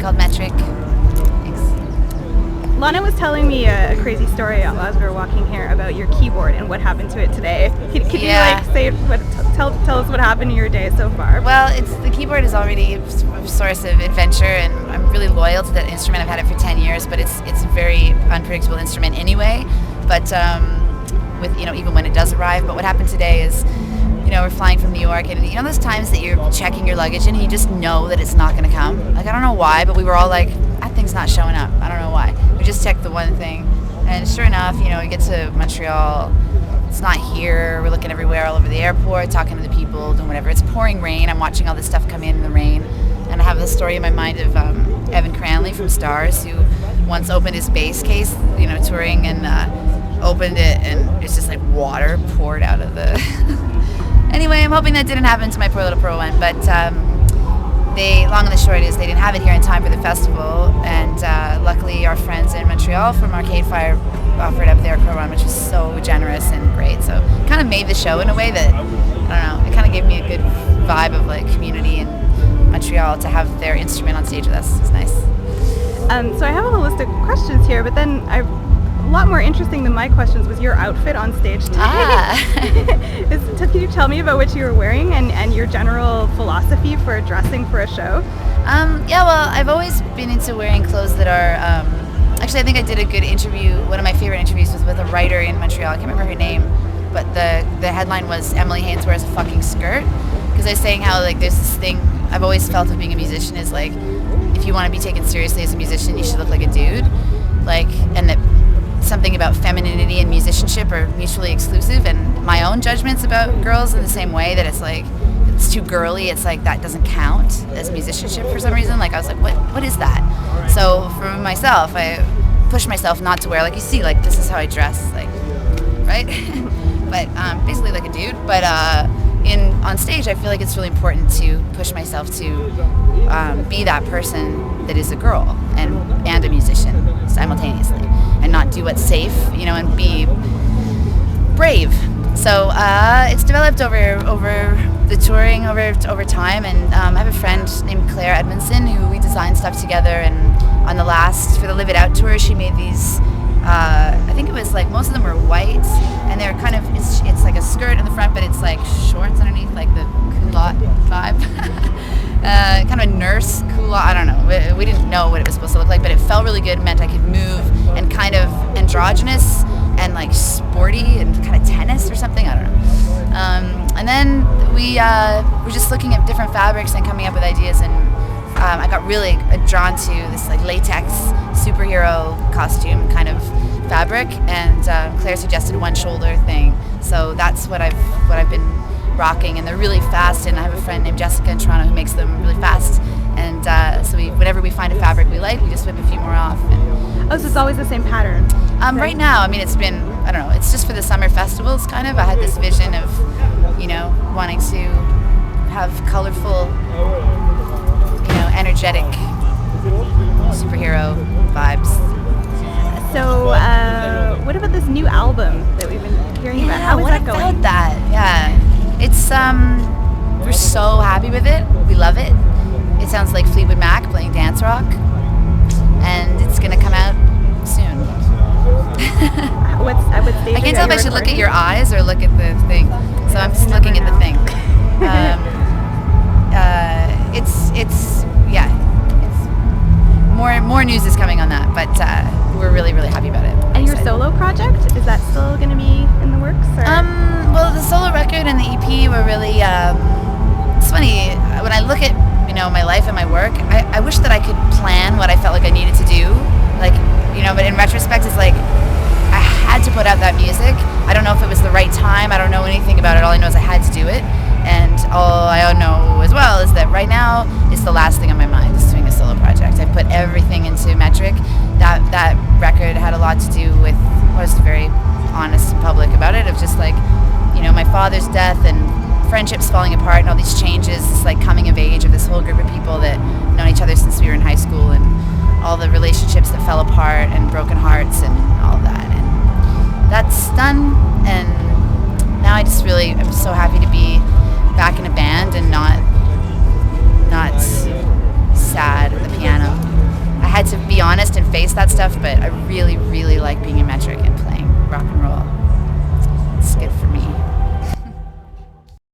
called Metric. Thanks. Lana was telling me a crazy story as we were walking here about your keyboard and what happened to it today. Can you tell us what happened in your day so far? Well, the keyboard is already a source of adventure, and I'm really loyal to that instrument. I've had it for 10 years, but it's a very unpredictable instrument anyway. But with even when it does arrive. But what happened today is, we're flying from New York, and those times that you're checking your luggage and you just know that it's not going to come. Like, I don't know why, but we were all like, that thing's not showing up. I don't know why. We just checked the one thing, and sure enough, we get to Montreal. It's not here. We're looking everywhere, all over the airport, talking to the people, doing whatever. It's pouring rain. I'm watching all this stuff come in the rain, and I have this story in my mind of Evan Cranley from Stars, who once opened his bass case, touring, and opened it, and it's just like water poured out of the. Anyway, I'm hoping that didn't happen to my poor little Pro One, but long and the short is they didn't have it here in time for the festival, and luckily our friends in Montreal from Arcade Fire offered up their Pro One, which was so generous and great. So it kind of made the show in a way that, I don't know, it kind of gave me a good vibe of like community in Montreal to have their instrument on stage with us. It's nice. So I have a holistic questions here, but then a lot more interesting than my questions was your outfit on stage today. Can you tell me about what you were wearing and your general philosophy for dressing for a show? Well, I've always been into wearing clothes that are, actually I think I did a good interview, one of my favorite interviews was with a writer in Montreal, I can't remember her name, but the headline was Emily Haines wears a fucking skirt, because I was saying how like there's this thing I've always felt of being a musician is like, if you want to be taken seriously as a musician, you should look like a dude, like, and that something about femininity and musicianship are mutually exclusive, and my own judgments about girls in the same way, that it's like, it's too girly, it's like that doesn't count as musicianship for some reason. Like I was like, what is that? So for myself, I pushed myself not to wear, like you see, like this is how I dress, like, right? But basically like a dude. But on stage, I feel like it's really important to push myself to be that person that is a girl and a musician simultaneously, and not do what's safe, and be brave. So it's developed over the touring, over time, and I have a friend named Claire Edmondson who we designed stuff together, and for the Live It Out tour, she made these, I think it was like, most of them were white, and they're kind of, it's like a skirt in the front, but it's like shorts underneath, like the culotte vibe. Kind of a nurse culotte, I don't know. We didn't know what it was supposed to look like, but it felt really good, meant I could move, and kind of androgynous, and like sporty, and kind of tennis or something, I don't know. And then we were just looking at different fabrics and coming up with ideas, and I got really drawn to this like latex superhero costume kind of fabric, and Claire suggested one shoulder thing, so that's what I've been rocking, and they're really fast, and I have a friend named Jessica in Toronto who makes them really fast, and so whenever we find a fabric we like, we just whip a few more off. So it's always the same pattern? Right now, I mean, it's been, I don't know, it's just for the summer festivals, kind of. I had this vision of, wanting to have colorful, energetic superhero vibes. So, what about this new album that we've been hearing about? How is that going? What about that? Yeah. It's, we're so happy with it. We love it. It sounds like Fleetwood Mac playing dance rock. And it's going to come out soon. What stage I can't tell if I should look at your eyes or look at the thing. So I'm just looking at the thing. More news is coming on that, but we're really, really happy about it. And your solo project, is that still going to be in the works? Or? Well, the solo record and the EP were really, it's funny, when I look at, my life and my work, I wish that I could plan what I felt like I needed to do, like, but in retrospect, it's like, I had to put out that music. I don't know if it was the right time, I don't know anything about it, all I know is I had to do it, and all I know as well is that right now, it's the last thing on my mind, is doing a solo project. I put everything into Metric. That record had a lot to do with, I was very honest and public about it, of just like, my father's death and friendships falling apart and all these changes, this like coming of age of this whole group of people that known each other since we were in high school, and all the relationships that fell apart and broken hearts and all that. And that's done, and now I'm so happy to be back in a band and not sad at the piano. honest and face that stuff, but I really, really like being in metric and playing rock and roll.